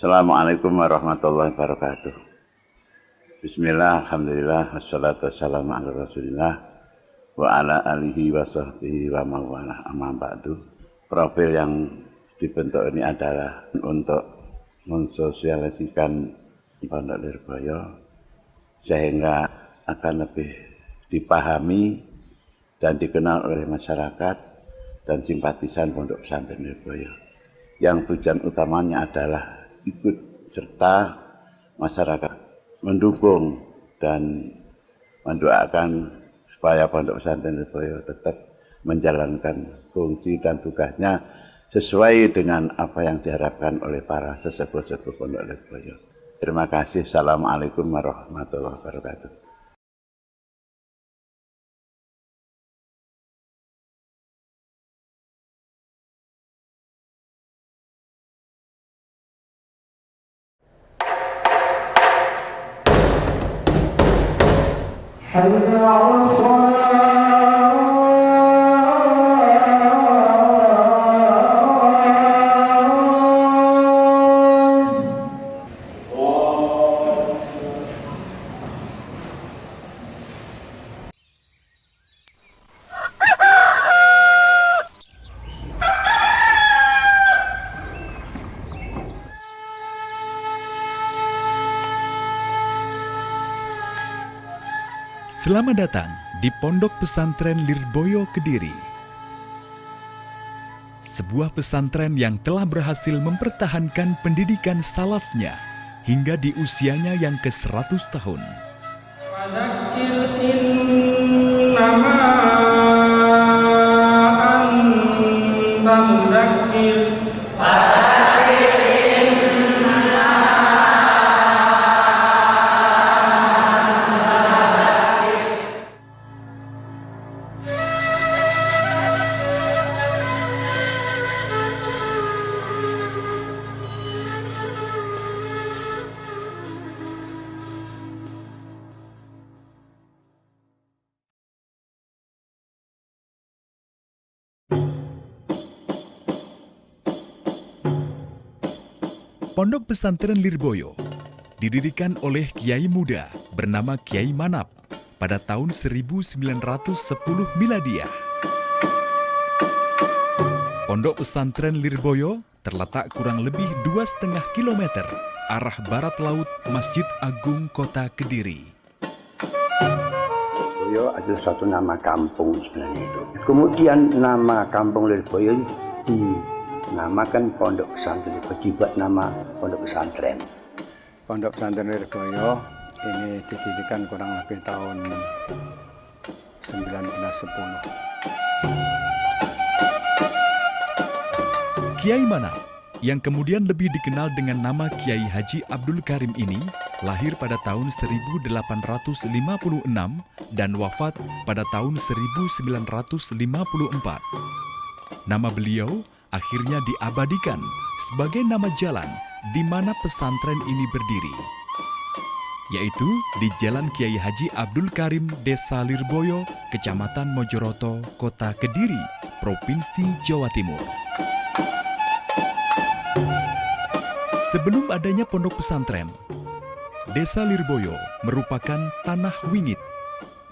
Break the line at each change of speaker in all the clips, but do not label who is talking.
Assalamualaikum warahmatullahi wabarakatuh. Bismillah, alhamdulillah, wassalatu wassalamu ala rasulillah wa ala alihi wa sahbihi wa mawala amma ba'du. Profil yang dibentuk ini adalah untuk mensosialisikan Pondok Lirboyo sehingga akan lebih dipahami dan dikenal oleh masyarakat dan simpatisan Pondok Pesantren Lirboyo. Yang tujuan utamanya adalah ikut serta masyarakat mendukung dan mendoakan supaya Pondok Pesantren Lirboyo tetap menjalankan fungsi dan tugasnya sesuai dengan apa yang diharapkan oleh para sesepuh-sesepuh Pondok Lirboyo. Terima kasih. Assalamualaikum warahmatullahi wabarakatuh.
حي على الصلاة
Selamat datang di Pondok Pesantren Lirboyo Kediri. Sebuah pesantren yang telah berhasil mempertahankan pendidikan salafnya hingga di usianya yang ke-100 tahun. Pondok Pesantren Lirboyo didirikan oleh Kiai muda bernama Kiai Manap pada tahun 1910 Miladiah. Pondok Pesantren Lirboyo terletak kurang lebih 2,5 km arah barat laut Masjid Agung Kota Kediri.
Lirboyo adalah suatu nama kampung sebenarnya itu. Kemudian nama kampung Lirboyo dinamakan Pondok Pesantren Lirboyo, dibuat nama Pondok Pesantren.
Pondok Pesantren Lirboyo ini didirikan kurang lebih tahun 1910.
Kiai Manap, yang kemudian lebih dikenal dengan nama Kiai Haji Abdul Karim ini, lahir pada tahun 1856 dan wafat pada tahun 1954. Nama beliau akhirnya diabadikan sebagai nama jalan di mana pesantren ini berdiri, yaitu di Jalan Kiai Haji Abdul Karim, Desa Lirboyo, Kecamatan Mojoroto, Kota Kediri, Provinsi Jawa Timur. Sebelum adanya pondok pesantren, Desa Lirboyo merupakan tanah wingit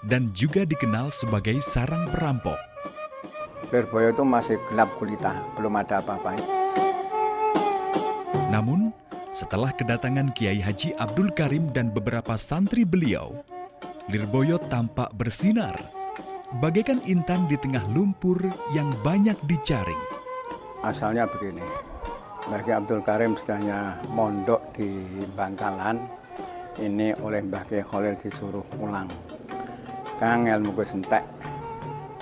dan juga dikenal sebagai sarang perampok.
Lirboyo itu masih gelap gulita, belum ada apa-apa.
Namun, setelah kedatangan Kiai Haji Abdul Karim dan beberapa santri beliau, Lirboyo tampak bersinar, bagaikan intan di tengah lumpur yang banyak dicari.
Asalnya begini, Mbah Kiai Abdul Karim sedangnya mondok di Bangkalan, ini oleh Mbah Kiai Khalil disuruh pulang. Kang ilmu gue sentek,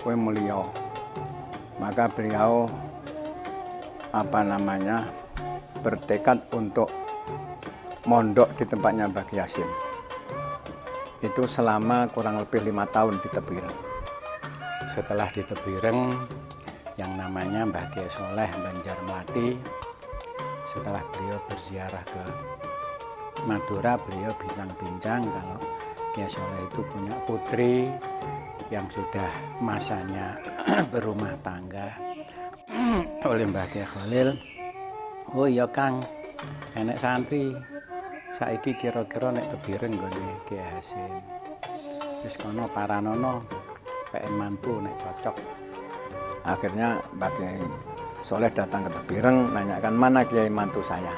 gue mulia. Maka beliau bertekad untuk mondok di tempatnya Mbah Kiai Hasyim. Itu selama kurang lebih 5 tahun di Tebireng. Setelah di Tebireng, yang namanya Mbah Kiai Soleh Banjarmati, setelah beliau berziarah ke Madura, beliau bincang-bincang kalau Kiai Soleh itu punya putri yang sudah masanya berumah tangga oleh Mbah Kiai Khalil. Oh iya Kang, enek santri saiki kira-kira nek Tebireng nggone Kiai Hasim. Wis kono paranono pengen mantu nek cocok. Akhirnya Mbah Kiai Soleh datang ke Tebireng, nanyakan mana Kiai mantu saya.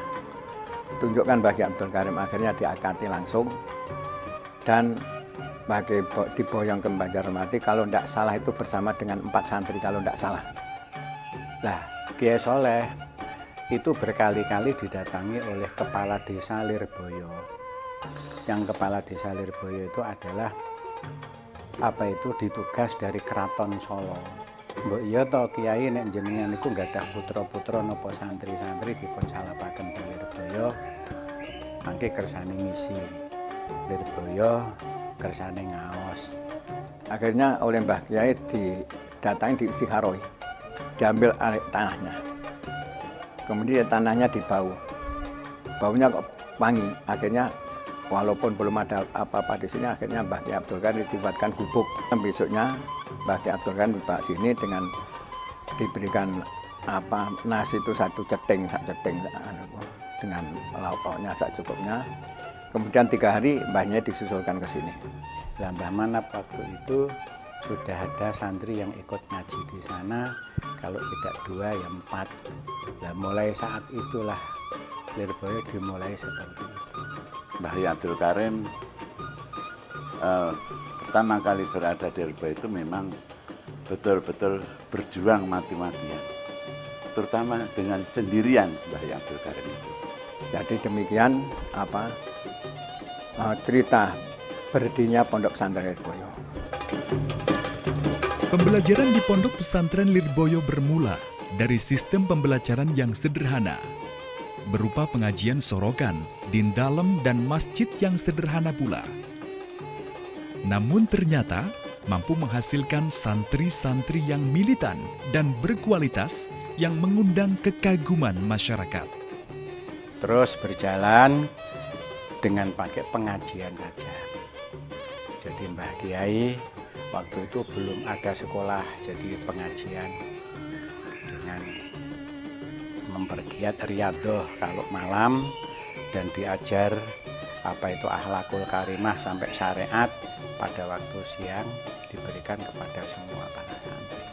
Tunjukkan Mbah Kiai Abdul Karim, akhirnya diakati langsung. Dan Mbah Kiai diboyong ke Banjarmati, kalau tidak salah itu bersama dengan 4 santri kalau tidak salah. Lah, Kiai Soleh itu berkali-kali didatangi oleh kepala desa Lirboyo. Yang kepala desa Lirboyo itu adalah ditugas dari Keraton Solo. Mbok iya to Kiai nek jenengan niku gadah putra-putra napa santri-santri dipun salapaken teng Lirboyo. Mangke kersane ngisi Lirboyo, kersane ngaos. Akhirnya oleh Mbah Kiai didatangi, diistikharoi, diambil alih tanahnya. Kemudian tanahnya dibau, baunya kok wangi. Akhirnya walaupun belum ada apa-apa di sini, akhirnya Mbah Kiai Abdul Karim dibuatkan gubuk. Besoknya Mbah Kiai Abdul Karim dibawa sini dengan diberikan nasi itu 1 ceting, dengan lauk pauknya secukupnya. Kemudian 3 hari mbahnya disusulkan ke sini. Lah Mbah Manap waktu itu sudah ada santri yang ikut ngaji di sana, kalau tidak 2 ya 4. Lah mulai saat itulah Lirboyo dimulai seperti itu.
Mbah Abdul Karim pertama kali berada di Lirboyo itu memang betul-betul berjuang mati-matian, terutama dengan sendirian Mbah Abdul Karim itu.
Jadi demikian cerita berdirinya Pondok Pesantren Lirboyo.
Pembelajaran di Pondok Pesantren Lirboyo bermula dari sistem pembelajaran yang sederhana, berupa pengajian sorokan, dindalem, dan masjid yang sederhana pula. Namun ternyata mampu menghasilkan santri-santri yang militan dan berkualitas yang mengundang kekaguman masyarakat.
Terus berjalan dengan pakai pengajian saja. Jadi Mbah Kiai waktu itu belum ada sekolah, jadi pengajian dengan mempergiat riyadhah kalau malam, dan diajar akhlakul karimah sampai syariat pada waktu siang, diberikan kepada semua para santri.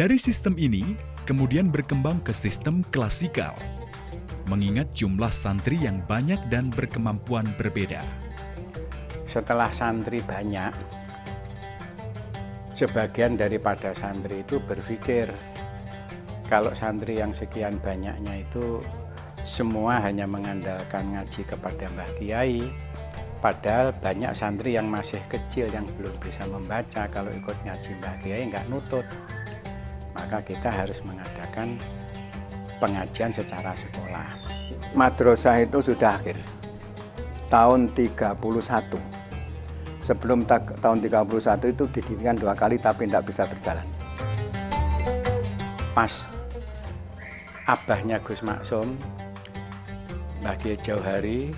Dari sistem ini kemudian berkembang ke sistem klasikal, mengingat jumlah santri yang banyak dan berkemampuan berbeda.
Setelah santri banyak, sebagian daripada santri itu berpikir kalau santri yang sekian banyaknya itu semua hanya mengandalkan ngaji kepada Mbah Kiai, padahal banyak santri yang masih kecil yang belum bisa membaca, kalau ikut ngaji Mbah Kiai nggak nutut. Maka kita harus mengadakan pengajian secara sekolah. Madrasah itu sudah akhir tahun 31. Sebelum tahun 31 itu didirikan 2 kali tapi tidak bisa berjalan. Pas abahnya Gus Maksum, Mbah Kiai Jauhari,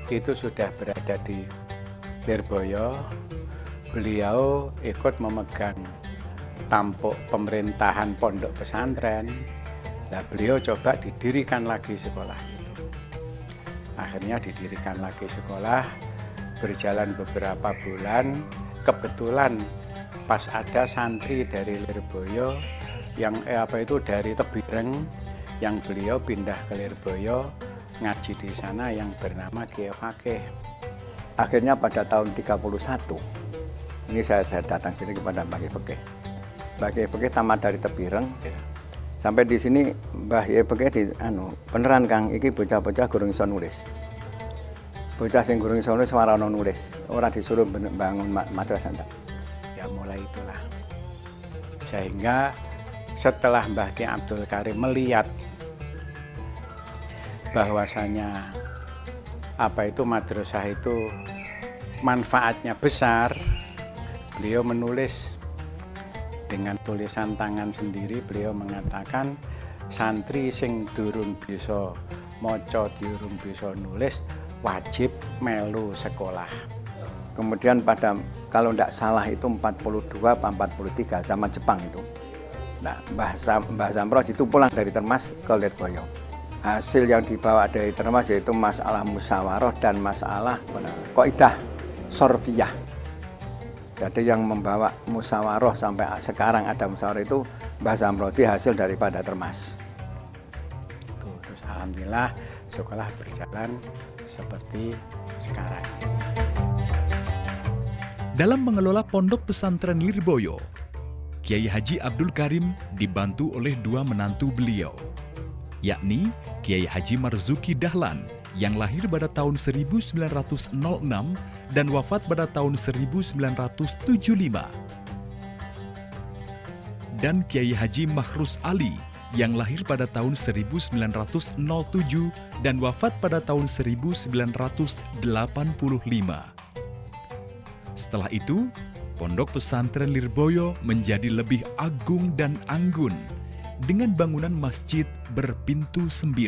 itu sudah berada di Lirboyo. Beliau ikut memegang tampuk pemerintahan pondok pesantren. Nah, beliau coba didirikan lagi sekolah itu. Akhirnya didirikan lagi sekolah, berjalan beberapa bulan, kebetulan pas ada santri dari Lirboyo yang dari Tebireng, yang beliau pindah ke Lirboyo ngaji di sana, yang bernama Kiai Fakih. Akhirnya pada tahun 31 ini saya datang sini kepada Mbah Kiai Fakih. Mbah Kiai Fakih tamat dari Tebireng. Sampai di sini Mbah Kiai Fakih beneran Kang, iki bocah-bocah gurung iso nulis. Bocah sing gurung iso nulis ora ono nulis, ora disuruh bangun madrasah ndak. Ya mulai itulah. Sehingga setelah Mbah Kiai Abdul Karim melihat bahwasanya madrasah itu manfaatnya besar, beliau menulis dengan tulisan tangan sendiri. Beliau mengatakan santri sing durung bisa maca, durung bisa nulis, wajib melu sekolah. Kemudian pada kalau tidak salah itu 42 apa 43 zaman Jepang itu. Nah, Mbah Zamroh itu pulang dari Termas ke Lirboyo. Hasil yang dibawa dari Termas yaitu masalah musyawarah dan masalah kaidah sorfiyah. Jadi yang membawa musyawarah sampai sekarang ada musyawarah itu Mbah Zamroh hasil daripada Termas. Terus alhamdulillah sekolah berjalan seperti sekarang.
Dalam mengelola pondok pesantren Lirboyo, Kiai Haji Abdul Karim dibantu oleh dua menantu beliau, yakni Kiai Haji Marzuki Dahlan yang lahir pada tahun 1906 dan wafat pada tahun 1975, dan Kiai Haji Mahrus Ali yang lahir pada tahun 1907 dan wafat pada tahun 1985. Setelah itu, Pondok Pesantren Lirboyo menjadi lebih agung dan anggun dengan bangunan masjid berpintu 9.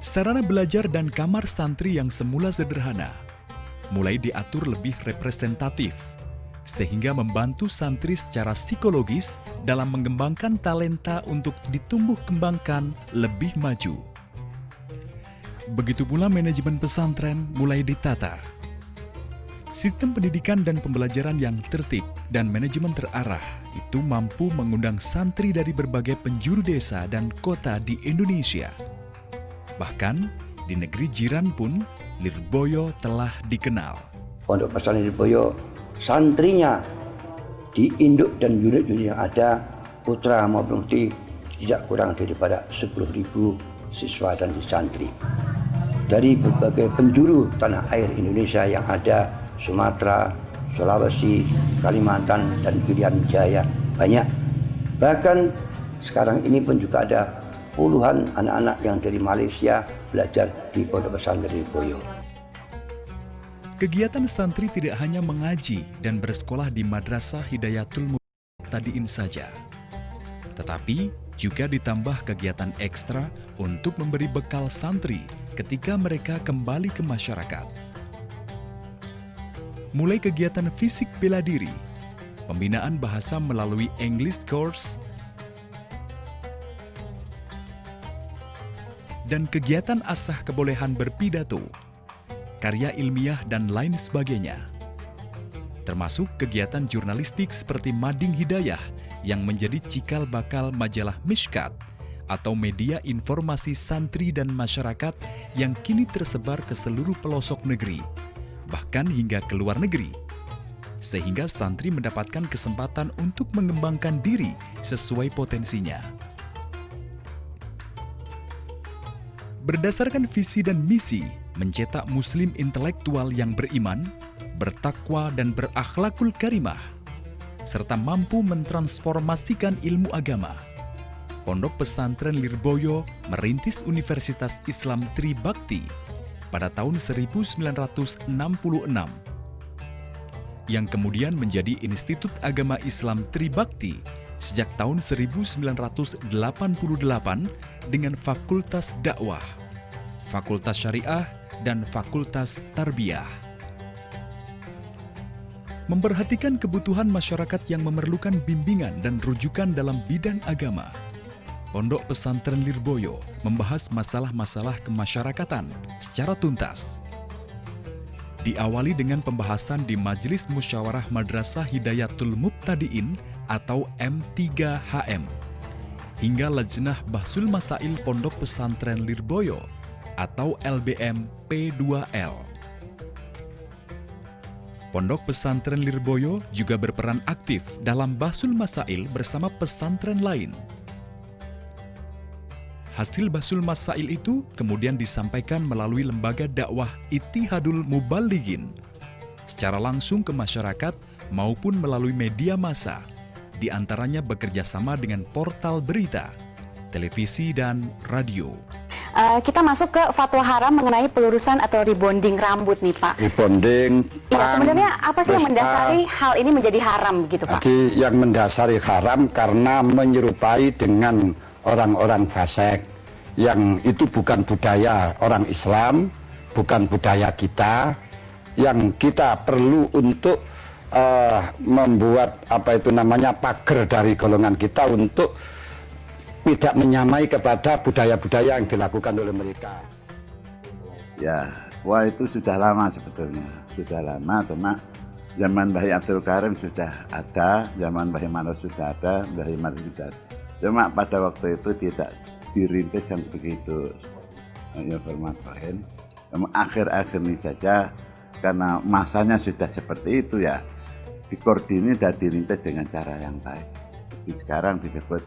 Sarana belajar dan kamar santri yang semula sederhana mulai diatur lebih representatif, sehingga membantu santri secara psikologis dalam mengembangkan talenta untuk ditumbuh kembangkan lebih maju. Begitu pula manajemen pesantren mulai ditata. Sistem pendidikan dan pembelajaran yang tertib dan manajemen terarah itu mampu mengundang santri dari berbagai penjuru desa dan kota di Indonesia. Bahkan di negeri jiran pun Lirboyo telah dikenal.
Pondok Pesantren Lirboyo, santrinya di induk dan unit-unit yang ada, putra maupun putri, tidak kurang daripada 10.000 siswa dan santri. Dari berbagai penjuru tanah air Indonesia yang ada, Sumatera, Sulawesi, Kalimantan, dan Irian Jaya, banyak. Bahkan sekarang ini pun juga ada puluhan anak-anak yang dari Malaysia belajar di Pondok Pesantren Lirboyo.
Kegiatan santri tidak hanya mengaji dan bersekolah di Madrasah Hidayatul Muhtadiin saja, tetapi juga ditambah kegiatan ekstra untuk memberi bekal santri ketika mereka kembali ke masyarakat. Mulai kegiatan fisik bela diri, pembinaan bahasa melalui English course, dan kegiatan asah kebolehan berpidato, karya ilmiah, dan lain sebagainya. Termasuk kegiatan jurnalistik seperti Mading Hidayah yang menjadi cikal bakal majalah Mishkat atau media informasi santri dan masyarakat yang kini tersebar ke seluruh pelosok negeri, bahkan hingga ke luar negeri, sehingga santri mendapatkan kesempatan untuk mengembangkan diri sesuai potensinya. Berdasarkan visi dan misi mencetak muslim intelektual yang beriman, bertakwa, dan berakhlakul karimah, serta mampu mentransformasikan ilmu agama, Pondok Pesantren Lirboyo merintis Universitas Islam Tribakti pada tahun 1966, yang kemudian menjadi Institut Agama Islam Tribakti sejak tahun 1988 dengan Fakultas Dakwah, Fakultas Syariah, dan Fakultas Tarbiyah. Memperhatikan kebutuhan masyarakat yang memerlukan bimbingan dan rujukan dalam bidang agama, Pondok Pesantren Lirboyo membahas masalah-masalah kemasyarakatan secara tuntas. Diawali dengan pembahasan di Majelis Musyawarah Madrasah Hidayatul Muhtadiin atau M3HM, hingga Lajnah Bahsul Masail Pondok Pesantren Lirboyo atau LBM P2L. Pondok Pesantren Lirboyo juga berperan aktif dalam Bahsul Masail bersama pesantren lain. Hasil Bahsul Masail itu kemudian disampaikan melalui lembaga dakwah Ittihadul Muballighin secara langsung ke masyarakat maupun melalui media massa, di antaranya bekerja sama dengan portal berita, televisi, dan radio.
Kita masuk ke fatwa haram mengenai pelurusan atau rebonding rambut nih Pak.
Rebonding.
Ya, sebenarnya apa sih yang mendasari hal ini menjadi haram begitu Pak?
Jadi yang mendasari haram karena menyerupai dengan orang-orang fasik yang itu bukan budaya orang Islam, bukan budaya kita, yang kita perlu untuk membuat pagar dari golongan kita untuk tidak menyamai kepada budaya-budaya yang dilakukan oleh mereka.
Ya, wah itu sudah lama sebetulnya, sudah lama, cuma zaman Mbah Abdul Karim sudah ada, zaman Mbah Manos sudah ada, Mbah Manos sudah ada. Cuma pada waktu itu tidak dirintis yang begitu bermanfaat. Akhir-akhir ini saja, karena masanya sudah seperti itu ya, dikoordinir dan dirintis dengan cara yang baik. Jadi sekarang disebut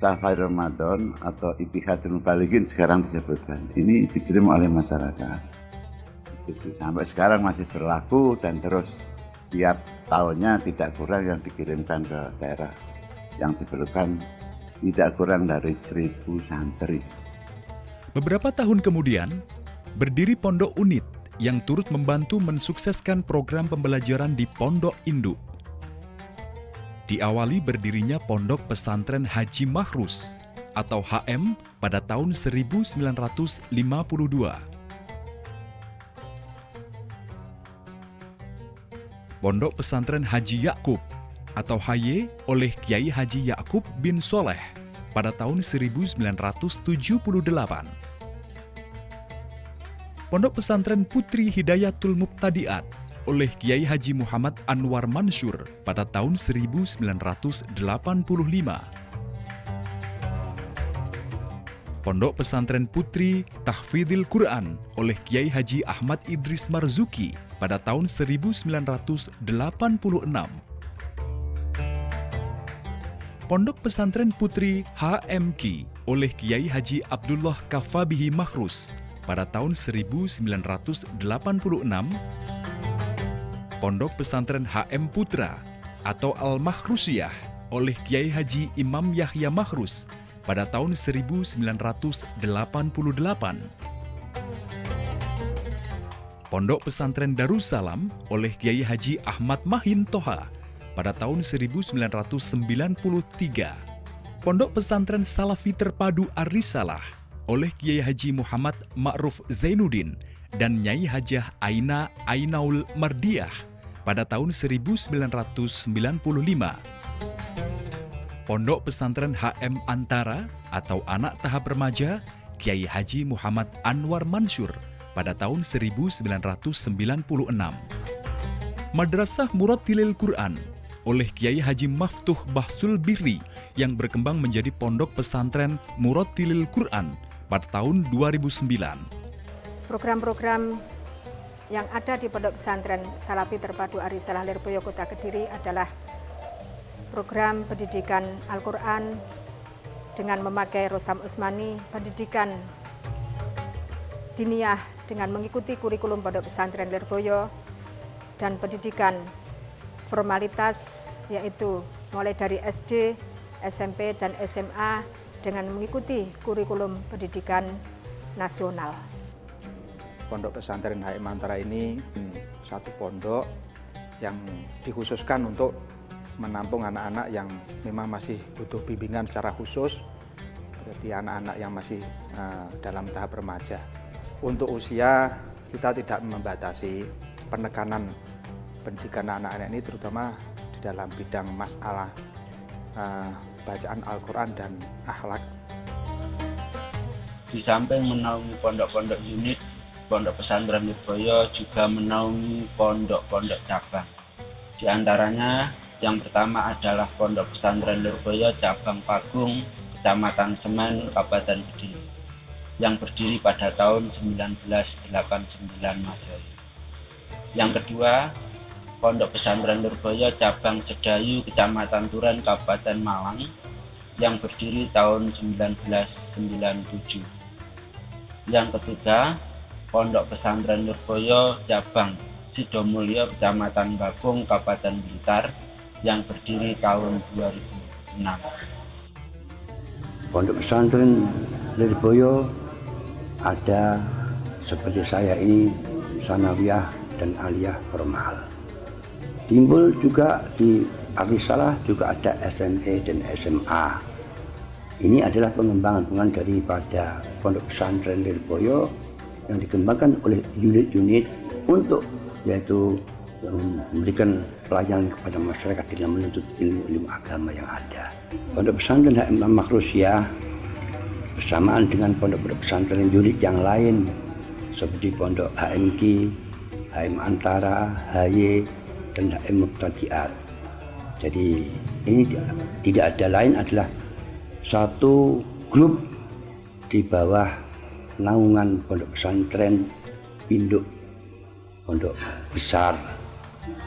Safai Ramadan atau Ittihadul Mubalighin sekarang disebutkan. Ini dikirim oleh masyarakat. Sampai sekarang masih berlaku dan terus tiap tahunnya tidak kurang yang dikirimkan ke daerah yang diperlukan, tidak kurang dari 1.000 santri.
Beberapa tahun kemudian, berdiri Pondok Unit yang turut membantu mensukseskan program pembelajaran di Pondok Induk. Diawali berdirinya Pondok Pesantren Haji Mahrus atau HM pada tahun 1952. Pondok Pesantren Haji Yakub atau HY oleh Kiai Haji Yakub bin Soleh pada tahun 1978. Pondok Pesantren Putri Hidayatul Mubtadiat oleh Kiai Haji Muhammad Anwar Mansur pada tahun 1985. Pondok Pesantren Putri Tahfidzil Quran oleh Kiai Haji Ahmad Idris Marzuki pada tahun 1986. Pondok Pesantren Putri HMQ oleh Kiai Haji Abdullah Kafabihi Mahrus pada tahun 1986. Pondok Pesantren HM Putra atau Al-Mahrusiyah oleh Kiai Haji Imam Yahya Mahrus pada tahun 1988. Pondok Pesantren Darussalam oleh Kiai Haji Ahmad Mahin Toha pada tahun 1993. Pondok Pesantren Salafi Terpadu Ar-Risalah oleh Kiai Haji Muhammad Ma'ruf Zainuddin dan Nyai Hajah Aina Ainaul Mardiah pada tahun 1995. Pondok Pesantren HM Antara atau Anak Tahap Remaja Kiai Haji Muhammad Anwar Mansur pada tahun 1996. Madrasah Murattilil Quran oleh Kiai Haji Maftuh Bahsul Birri yang berkembang menjadi Pondok Pesantren Murattilil Quran pada tahun 2009.
Program-program yang ada di Pondok Pesantren Salafi Terpadu Ar-Risalah Lirboyo Kota Kediri adalah program pendidikan Al-Quran dengan memakai Rosam Usmani, pendidikan diniyah dengan mengikuti kurikulum Pondok Pesantren Lirboyo, dan pendidikan formalitas yaitu mulai dari SD, SMP, dan SMA dengan mengikuti kurikulum pendidikan nasional.
Pondok Pesantren HM Antara ini satu pondok yang dikhususkan untuk menampung anak-anak yang memang masih butuh bimbingan secara khusus, berarti anak-anak yang masih dalam tahap remaja. Untuk usia kita tidak membatasi penekanan pendidikan anak-anak ini, terutama di dalam bidang masalah bacaan Al-Quran dan akhlak.
Di samping menaungi pondok-pondok unit, Pondok Pesantren Lirboyo juga menaungi pondok-pondok cabang. Di antaranya yang pertama adalah Pondok Pesantren Lirboyo Cabang Pagung, Kecamatan Semen, Kabupaten Kediri, yang berdiri pada tahun 1989 Masehi. Yang kedua, Pondok Pesantren Lirboyo Cabang Sedayu, Kecamatan Turen, Kabupaten Malang, yang berdiri tahun 1997. Yang ketiga, Pondok Pesantren Lirboyo Cabang Sidomulyo, Kecamatan Bakung, Kabupaten Blitar, yang berdiri tahun 2006.
Pondok Pesantren Lirboyo ada seperti saya ini sanawiyah dan aliyah formal. Timbul juga di Ar-Risalah juga ada SMA dan SMA Ini adalah pengembangan daripada Pondok Pesantren Lirboyo yang dikembangkan oleh unit-unit untuk yaitu memberikan pelayanan kepada masyarakat dalam menuntut ilmu agama yang ada. Pondok Pesantren HM Makhrusyah bersamaan dengan pondok-pondok pesantren unit yang lain seperti Pondok HMK, HM Antara, HY, dan HM Muqtadiat. Jadi ini tidak ada lain adalah satu grup di bawah naungan pondok pesantren induk pondok besar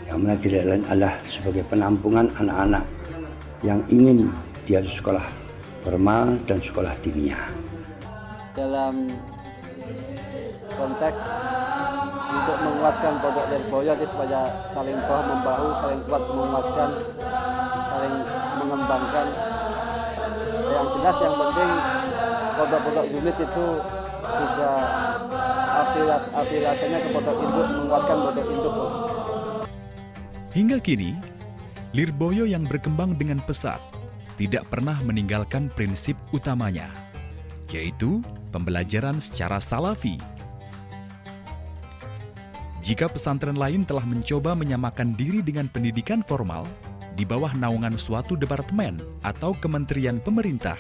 yang mana tidak lain adalah sebagai penampungan anak-anak yang ingin dia sekolah formal dan sekolah diniyah.
Dalam konteks untuk menguatkan Pondok Lirboyo supaya saling bahu-membahu, saling kuat menguatkan, saling mengembangkan. Yang jelas yang penting pondok-pondok unit itu juga afiliasinya ke pondok induk, menguatkan pondok induk.
Hingga kini, Lirboyo yang berkembang dengan pesat tidak pernah meninggalkan prinsip utamanya, yaitu pembelajaran secara salafi. Jika pesantren lain telah mencoba menyamakan diri dengan pendidikan formal di bawah naungan suatu departemen atau kementerian pemerintah,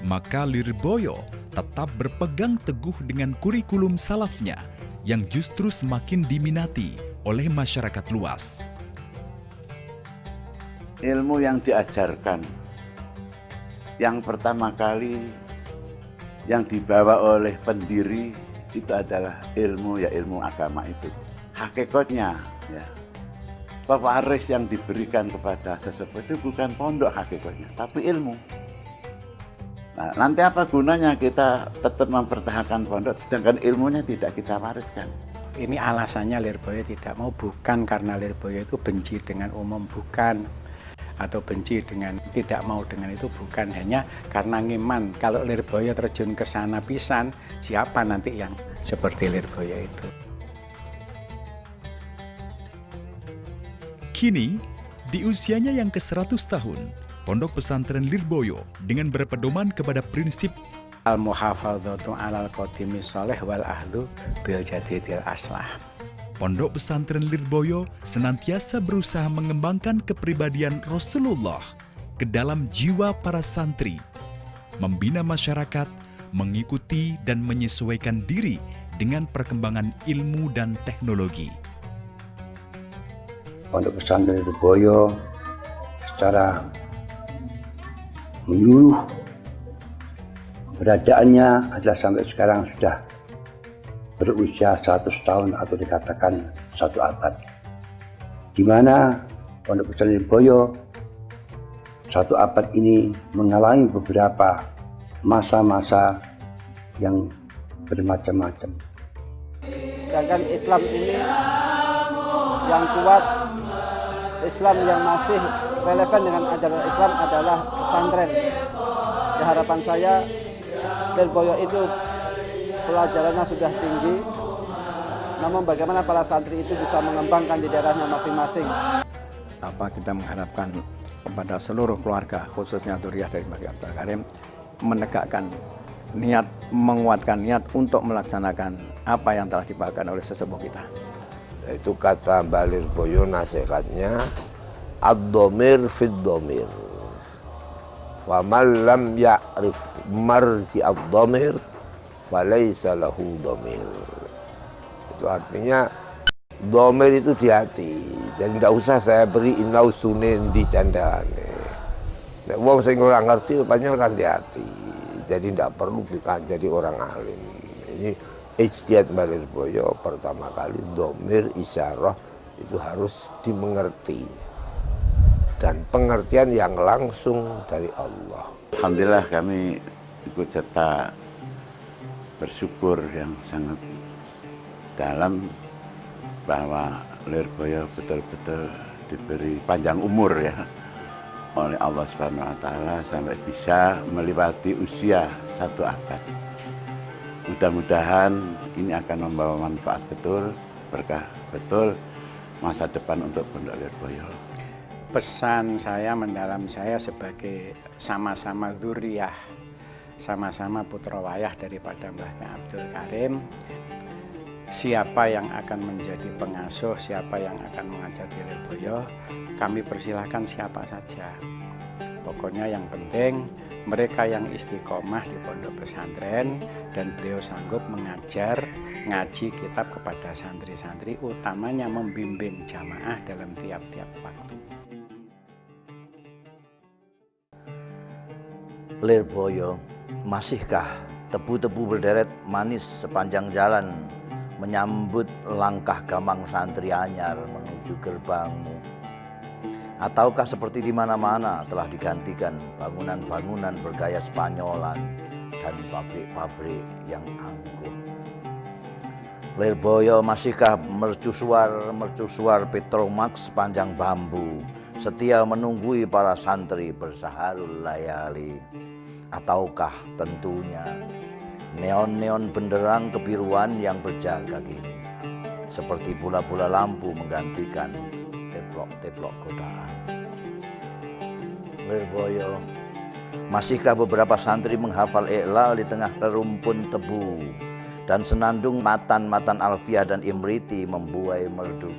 maka Lirboyo tetap berpegang teguh dengan kurikulum salafnya yang justru semakin diminati oleh masyarakat luas.
Ilmu yang diajarkan yang pertama kali yang dibawa oleh pendiri itu adalah ilmu agama itu. Hakikatnya ya, pewaris yang diberikan kepada sesepuh itu bukan pondok hakikatnya, tapi ilmu. Nah, nanti apa gunanya kita tetap mempertahankan pondok sedangkan ilmunya tidak kita wariskan?
Ini alasannya Lirboyo tidak mau, bukan karena Lirboyo itu benci dengan umum, bukan. Atau benci dengan tidak mau dengan itu, bukan, hanya karena ngiman kalau Lirboyo terjun ke sana pisan, siapa nanti yang seperti Lirboyo itu.
Kini, di usianya yang ke-100 tahun, Pondok Pesantren Lirboyo dengan berpedoman kepada prinsip
Al-muhafadzatu alal qadimi sholeh wal ahlu bil jadidil aslah.
Pondok Pesantren Lirboyo senantiasa berusaha mengembangkan kepribadian Rasulullah ke dalam jiwa para santri, membina masyarakat, mengikuti dan menyesuaikan diri dengan perkembangan ilmu dan teknologi.
Pondok Pesantren Lirboyo secara menyeluruh keberadaannya adalah sampai sekarang sudah berusia 100 tahun atau dikatakan 1 abad, di mana Pondok Pesantren Lirboyo 1 abad ini mengalami beberapa masa-masa yang bermacam-macam.
Sedangkan Islam ini yang kuat, Islam yang masih relevan dengan ajaran Islam adalah pesantren. Di harapan saya, Lirboyo itu pelajarannya sudah tinggi, namun bagaimana para santri itu bisa mengembangkan di daerahnya masing-masing.
Kita mengharapkan kepada seluruh keluarga, khususnya Dzurriyyah dari Mbah Abdul Karim, menegakkan niat, menguatkan niat untuk melaksanakan apa yang telah dibawakan oleh sesepuh kita.
Itu kata Mbah Lirboyo, nasihatnya ad-dhamir fid-dhamir. Wa man lam ya'rif marji ad-dhamir falaysa lahu dhamir. Itu artinya dhamir itu di hati. Jadi tidak usah saya beri inau sunin di candane. Nek wong sing ora ngerti rupanya orang di hati. Jadi tidak perlu kita jadi orang alim. Ini ijtihad Mbah Lirboyo pertama kali dhamir isyarah itu harus dimengerti. Dan pengertian yang langsung dari Allah.
Alhamdulillah kami ikut serta bersyukur yang sangat dalam bahwa Lirboyo betul-betul diberi panjang umur ya oleh Allah Subhanahu wa taala sampai bisa melewati usia 1 abad. Mudah-mudahan ini akan membawa manfaat betul, berkah betul masa depan untuk Pondok Lirboyo.
Pesan saya mendalam saya sebagai sama-sama dzurriyah, sama-sama putra wayah daripada Mbahnya Abdul Karim, siapa yang akan menjadi pengasuh, siapa yang akan mengajar di Lirboyo, kami persilahkan siapa saja. Pokoknya yang penting mereka yang istiqomah di pondok pesantren dan beliau sanggup mengajar, ngaji kitab kepada santri-santri, utamanya membimbing jamaah dalam tiap-tiap waktu.
Lirboyo, masihkah tebu-tebu berderet manis sepanjang jalan menyambut langkah gamang santri anyar menuju gerbangmu? Ataukah seperti di mana-mana telah digantikan bangunan-bangunan bergaya Spanyolan dan pabrik-pabrik yang angkuh? Lirboyo, masihkah mercusuar Petromax sepanjang bambu, setia menunggui para santri bersaharul layali? Ataukah tentunya neon-neon benderang kebiruan yang berjaga kini, seperti bola-bola lampu menggantikan teplok-teplok godaan? Lirboyo, masihkah beberapa santri menghafal iqlal di tengah rerumpun tebu, dan senandung matan-matan Alfiah dan Imriti membuai merdu?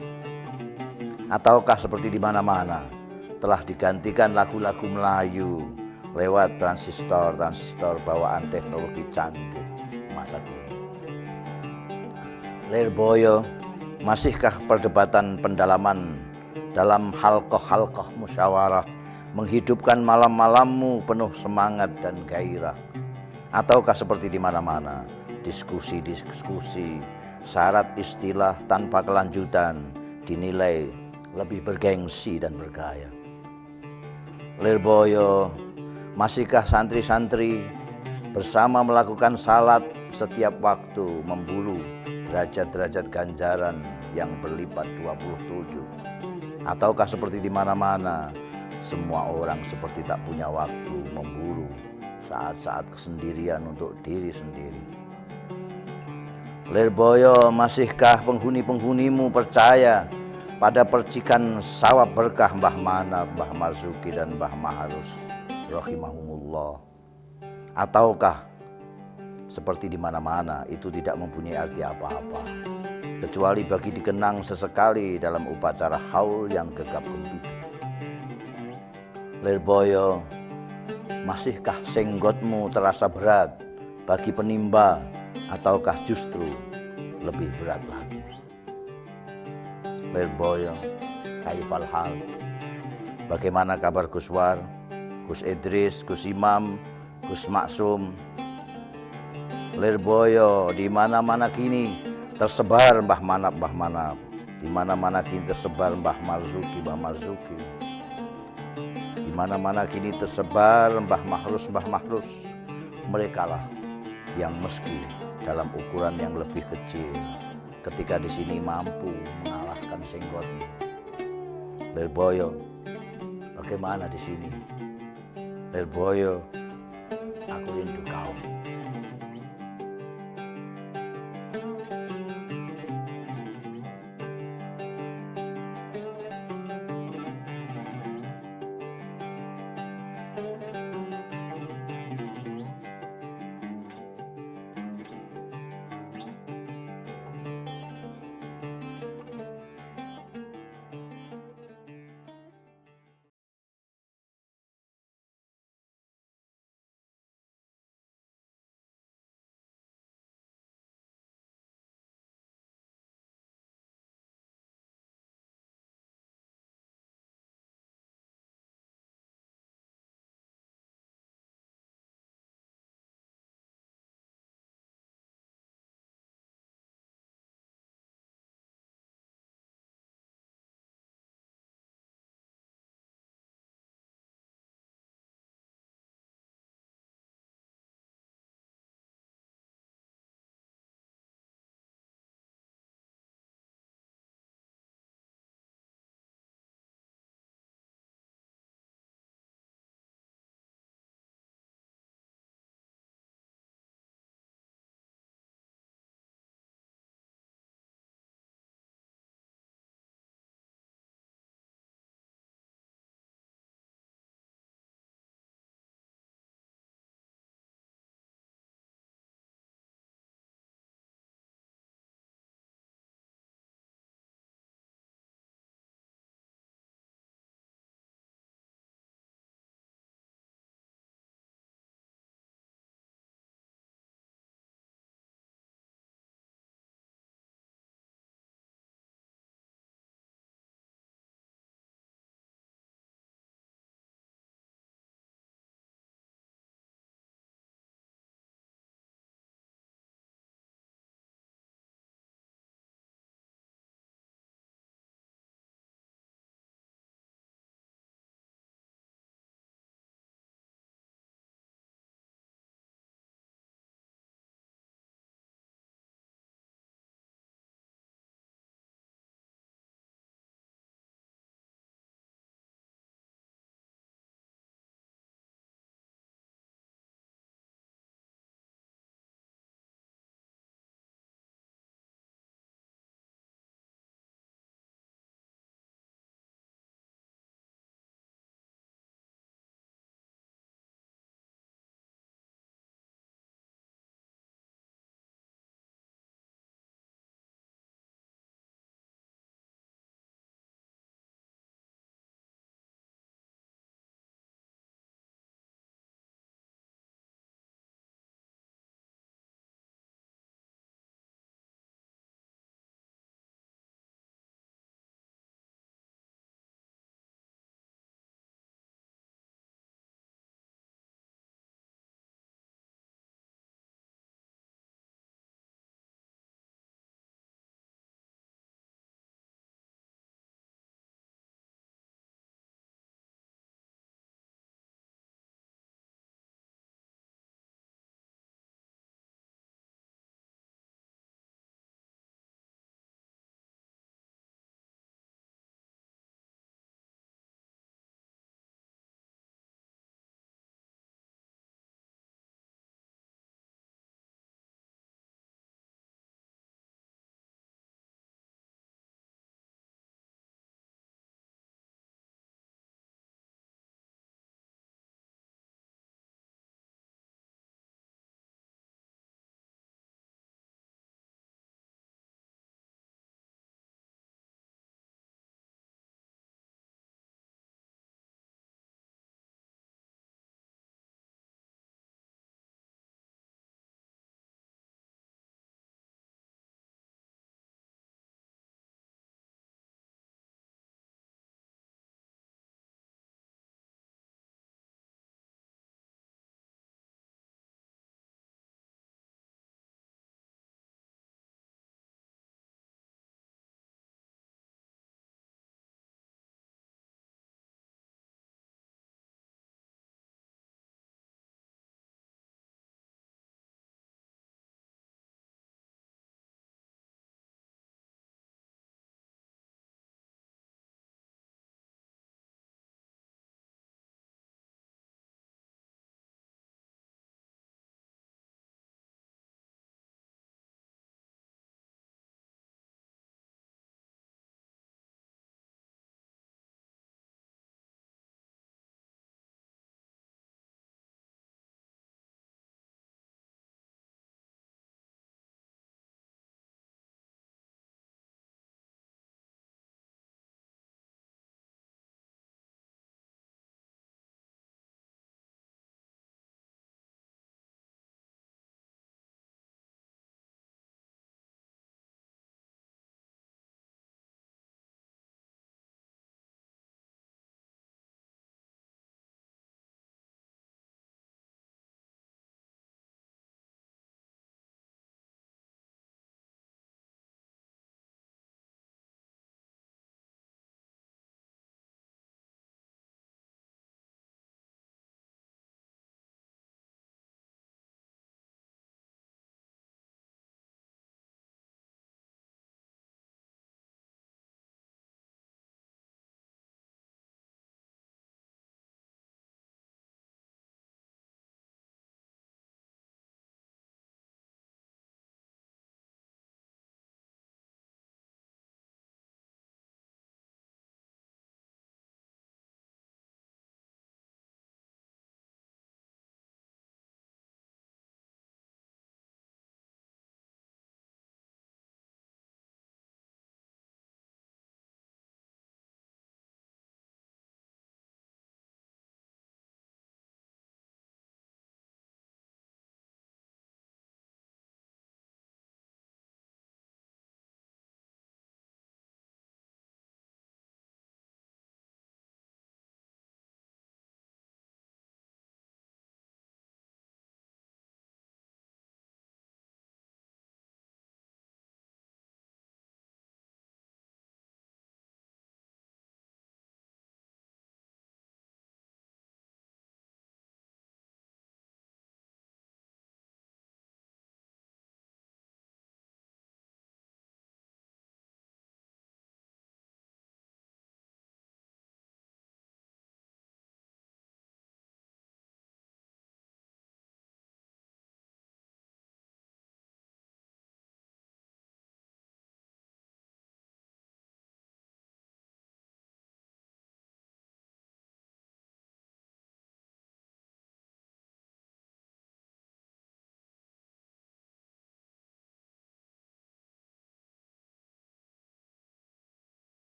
Ataukah seperti di mana-mana telah digantikan lagu-lagu Melayu lewat transistor bawaan teknologi canggih masa kini? Lirboyo, masihkah perdebatan pendalaman dalam halqah-halqah musyawarah menghidupkan malam-malammu penuh semangat dan gairah? Ataukah seperti di mana-mana diskusi-diskusi syarat istilah tanpa kelanjutan dinilai lebih bergengsi dan bergaya? Lirboyo, masihkah santri-santri bersama melakukan salat setiap waktu membulu derajat-derajat ganjaran yang berlipat 27? Ataukah seperti di mana-mana semua orang seperti tak punya waktu memburu saat-saat kesendirian untuk diri sendiri? Lirboyo, masihkah penghuni-penghunimu percaya pada percikan sawab berkah Mbah Manap, Mbah Marzuki dan Mbah Maharus rahimahumullah? Ataukah seperti di mana-mana itu tidak mempunyai arti apa-apa kecuali bagi dikenang sesekali dalam upacara haul yang gegap gempita? Lirboyo, masihkah senggotmu terasa berat bagi penimba, ataukah justru lebih berat lagi? Lirboyo, kaifal hal, bagaimana kabar Gus War, Gus Idris, Gus Imam, Gus Maksum? Lirboyo, di mana-mana kini tersebar Mbah Manap, Mbah Manap. Di mana-mana kini tersebar Mbah Marzuki, Mbah Marzuki. Di mana-mana kini tersebar Mbah Mahrus, Mbah Mahrus. Merekalah yang meski dalam ukuran yang lebih kecil, ketika di sini mampu mengalahkan senggotnya. Lirboyo, bagaimana di sini? Lirboyo,